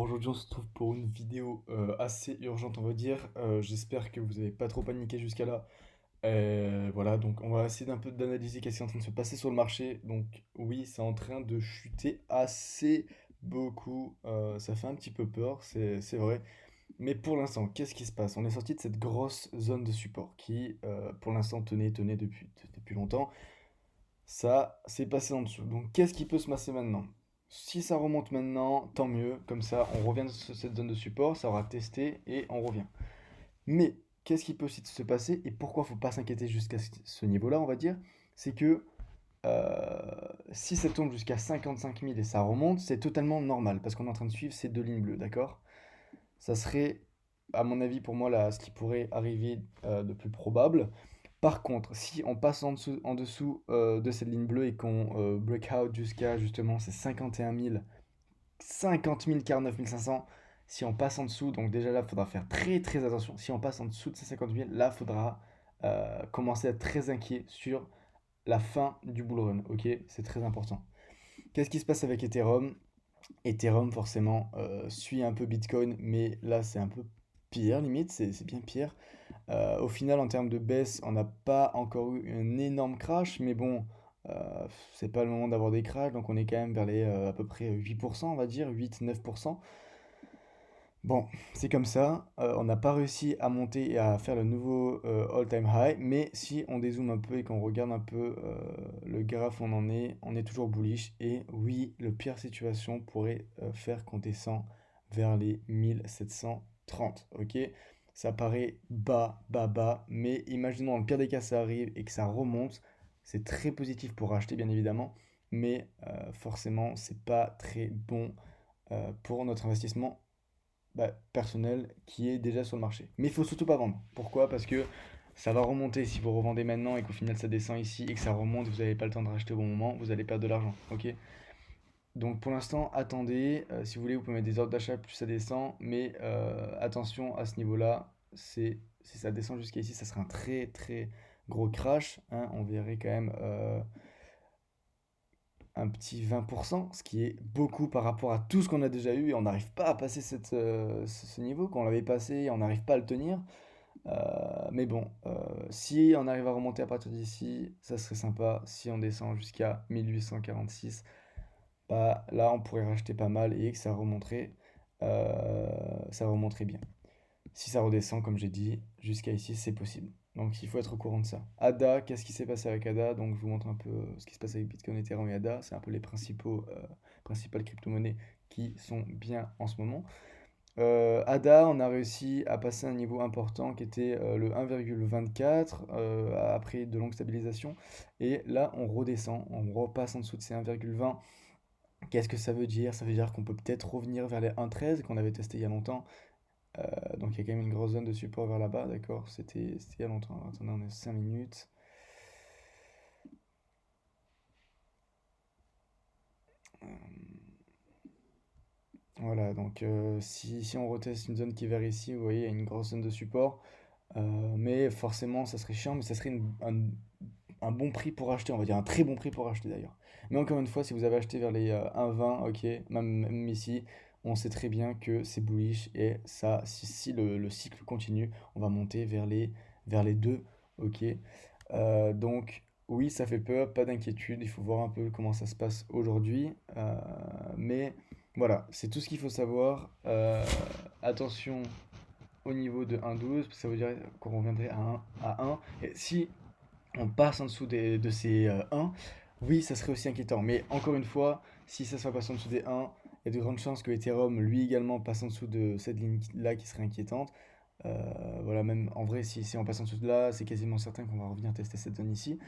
Aujourd'hui, on se retrouve pour une vidéo assez urgente, on va dire. J'espère que vous n'avez pas trop paniqué jusqu'à là. Voilà, donc on va essayer d'un peu d'analyser qu'est-ce qui est en train de se passer sur le marché. Donc oui, c'est en train de chuter assez beaucoup. Ça fait un petit peu peur, c'est vrai. Mais pour l'instant, qu'est-ce qui se passe? On est sorti de cette grosse zone de support qui, pour l'instant, tenait depuis longtemps. Ça s'est passé en dessous. Donc qu'est-ce qui peut se passer maintenant? Si ça remonte maintenant, tant mieux. Comme ça, on revient sur cette zone de support, ça aura testé et on revient. Mais qu'est-ce qui peut aussi se passer et pourquoi faut pas s'inquiéter jusqu'à ce niveau-là, on va dire, c'est que si ça tombe jusqu'à 55 000 et ça remonte, c'est totalement normal parce qu'on est en train de suivre ces deux lignes bleues, d'accord? Ça serait, à mon avis, pour moi, là, ce qui pourrait arriver de plus probable. Par contre, si on passe en dessous de cette ligne bleue et qu'on break out jusqu'à justement ces 51 000, 50 000, 49 500, si on passe en dessous, donc déjà là, il faudra faire très très attention. Si on passe en dessous de ces 50 000, là, il faudra commencer à être très inquiet sur la fin du bull run. Ok, c'est très important. Qu'est-ce qui se passe avec Ethereum? Ethereum, forcément, suit un peu Bitcoin, mais là, c'est un peu pire, limite, c'est bien pire. Au final, en termes de baisse, on n'a pas encore eu un énorme crash, mais bon, c'est pas le moment d'avoir des crashs, donc on est quand même vers les à peu près 8%, on va dire, 8-9%. Bon, c'est comme ça, on n'a pas réussi à monter et à faire le nouveau all-time high, mais si on dézoome un peu et qu'on regarde un peu le graphe où on est toujours bullish, et oui, le pire situation pourrait faire qu'on descend vers les 1730, ok? Ça paraît bas, bas, bas, mais imaginons dans le pire des cas ça arrive et que ça remonte, c'est très positif pour acheter bien évidemment, mais forcément c'est pas très bon pour notre investissement personnel qui est déjà sur le marché. Mais il faut surtout pas vendre. Pourquoi? Parce que ça va remonter si vous revendez maintenant et qu'au final ça descend ici et que ça remonte, vous n'avez pas le temps de racheter au bon moment, vous allez perdre de l'argent. Ok? Donc pour l'instant, attendez. Si vous voulez, vous pouvez mettre des ordres d'achat plus ça descend. Mais attention à ce niveau-là. Si ça descend jusqu'à ici, ça sera un très très gros crash, hein. On verrait quand même un petit 20%, ce qui est beaucoup par rapport à tout ce qu'on a déjà eu et on n'arrive pas à passer ce niveau. Quand on l'avait passé, on n'arrive pas à le tenir. Mais bon, si on arrive à remonter à partir d'ici, ça serait sympa. Si on descend jusqu'à 1846, bah, là on pourrait racheter pas mal et que ça remonterait bien. Si ça redescend, comme j'ai dit, jusqu'à ici, c'est possible. Donc il faut être au courant de ça. ADA, qu'est-ce qui s'est passé avec ADA? Donc je vous montre un peu ce qui se passe avec Bitcoin, Ethereum et ADA. C'est un peu les principales crypto-monnaies qui sont bien en ce moment. ADA, on a réussi à passer un niveau important qui était le 1,24 après de longues stabilisations. Et là, on redescend, on repasse en dessous de ces 1,20. Qu'est-ce que ça veut dire? Ça veut dire qu'on peut peut-être revenir vers les 1,13 qu'on avait testé il y a longtemps. Donc il y a quand même une grosse zone de support vers là-bas, d'accord? C'était il y a longtemps. Attendez, on est 5 minutes. Voilà, donc si on reteste une zone qui est vers ici, vous voyez, il y a une grosse zone de support. Mais forcément, ça serait chiant, mais ça serait un bon prix pour acheter, on va dire un très bon prix pour acheter d'ailleurs. Mais encore une fois, si vous avez acheté vers les 1,20, ok, même ici, on sait très bien que c'est bullish et ça, si le cycle continue, on va monter vers les 2, ok. Donc oui, ça fait peur, pas d'inquiétude, il faut voir un peu comment ça se passe aujourd'hui. Mais voilà, c'est tout ce qu'il faut savoir. Attention au niveau de 1,12, ça veut dire qu'on reviendrait à 1. Et si on passe en dessous de ces 1, oui, ça serait aussi inquiétant. Mais encore une fois, si ça se passe en dessous des 1, il y a de grandes chances que Ethereum, lui également, passe en dessous de cette ligne-là qui serait inquiétante. Voilà, même en vrai, si on passe en dessous de là, c'est quasiment certain qu'on va revenir tester cette zone ici.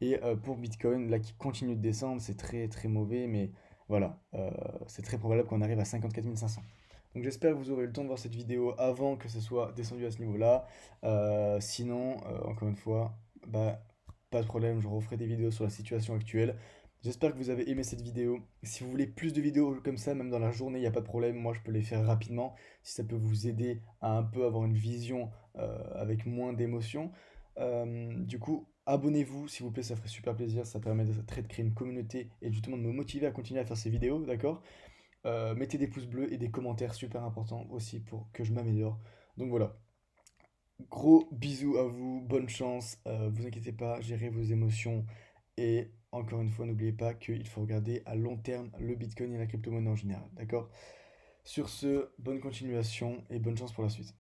Et pour Bitcoin, là qui continue de descendre, c'est très très mauvais, mais voilà, c'est très probable qu'on arrive à 54 500. Donc j'espère que vous aurez eu le temps de voir cette vidéo avant que ce soit descendu à ce niveau-là. Sinon, encore une fois, bah, pas de problème, je referai des vidéos sur la situation actuelle. J'espère que vous avez aimé cette vidéo. Si vous voulez plus de vidéos comme ça, même dans la journée, il n'y a pas de problème. Moi, je peux les faire rapidement. Si ça peut vous aider à un peu avoir une vision avec moins d'émotion. Du coup, abonnez-vous, s'il vous plaît, ça ferait super plaisir. Ça permet de créer une communauté et justement de me motiver à continuer à faire ces vidéos, d'accord? Mettez des pouces bleus et des commentaires super importants aussi pour que je m'améliore. Donc voilà, gros bisous à vous, bonne chance, vous inquiétez pas, gérez vos émotions et encore une fois, n'oubliez pas qu'il faut regarder à long terme le Bitcoin et la crypto-monnaie en général, d'accord? Sur ce, bonne continuation et bonne chance pour la suite.